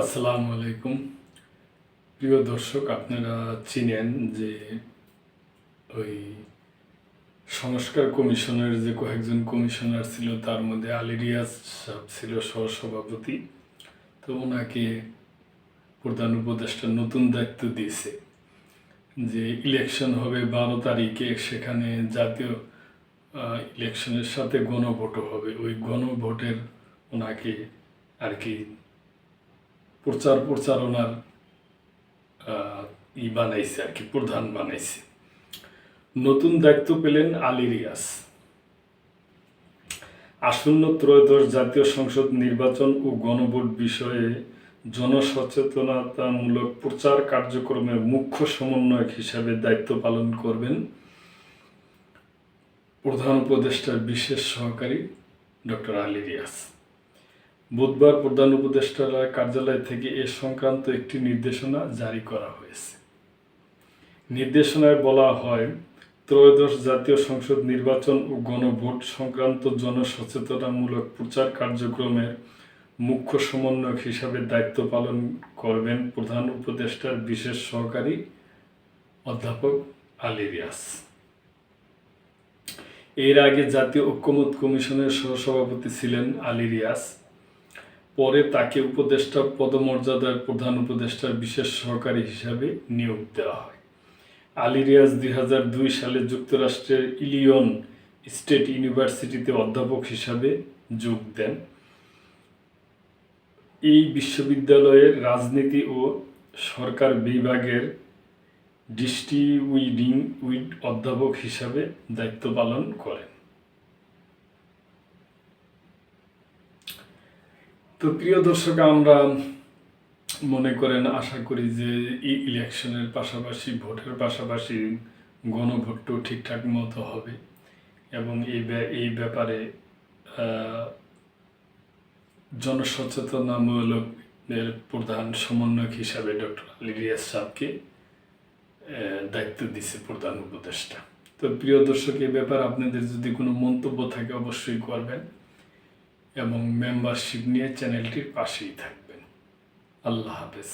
আসসালামু আলাইকুম। প্রিয় দর্শক, আপনারা চিনেন যে ওই সংস্কার কমিশনের যে কয়েকজন কমিশনার ছিল, তার মধ্যে আলী রিয়াজ সাহেব ছিল সহসভাপতি। তো ওনাকে প্রধান উপদেষ্টা নতুন দায়িত্ব দিয়েছে যে ইলেকশন হবে 12 তারিখে, সেখানে জাতীয় ইলেকশনের সাথে গণভোটও হবে। ওই গণভোটের ওনাকে আর কি প্রচারণার বানাইছে আর কি, প্রধান বানাইছে। নতুন দায়িত্ব পেলেন আলী রিয়াজ। আসন্ন ত্রয়োদশ জাতীয় সংসদ নির্বাচন ও গণভোট বিষয়ে জনসচেতনতামূলক প্রচার কার্যক্রমের মুখ্য সমন্বয়ক হিসাবে দায়িত্ব পালন করবেন প্রধান উপদেষ্টার বিশেষ সহকারী ডক্টর আলী রিয়াজ। বুধবার প্রধান উপদেষ্টার কার্যালয় থেকে এ সংক্রান্ত একটি নির্দেশনা জারি করা হয়েছে। নির্দেশনায় বলা হয়, ত্রয়োদশ জাতীয় সংসদ নির্বাচন ও গণভোট সংক্রান্ত জনসচেতনতামূলক প্রচার কার্যক্রমের মুখ্য সমন্বয়ক হিসাবে দায়িত্ব পালন করবেন প্রধান উপদেষ্টার বিশেষ সহকারী অধ্যাপক আলী রিয়াজ। এর আগে জাতীয় ঐক্যমত্য কমিশনের সহসভাপতি ছিলেন আলী রিয়াজ। পরে তাকে উপদেষ্টা পদমর্যাদার প্রধান উপদেষ্টার বিশেষ সহকারী হিসাবে নিয়োগ দেওয়া হয়। আলী রিয়াজ 2002 সালে যুক্তরাষ্ট্রের ইলিনয় স্টেট ইউনিভার্সিটিতে অধ্যাপক হিসাবে যোগ দেন। এই বিশ্ববিদ্যালয়ের রাজনীতি ও সরকার বিভাগের ডিস্ট্রিবিউটিং অধ্যাপক হিসাবে দায়িত্ব পালন করেন। তো প্রিয় দর্শক, আমরা মনে করেন আশা করি যে এই ইলেকশনের পাশাপাশি, ভোটের পাশাপাশি গণভোটও ঠিকঠাক মতো হবে এবং এই ব্যাপারে জনসচেতনামূলক প্রধান সমন্বয়ক হিসাবে ডক্টর আলী রিয়াজ সাহেবকে দায়িত্ব দিচ্ছে প্রধান উপদেষ্টা। তো প্রিয় দর্শক, এই ব্যাপারে আপনাদের যদি কোনো মন্তব্য থাকে অবশ্যই করবেন এবং মেম্বারশিপ নিয়ে চ্যানেলটির পাশেই থাকবেন। আল্লাহ হাফেজ।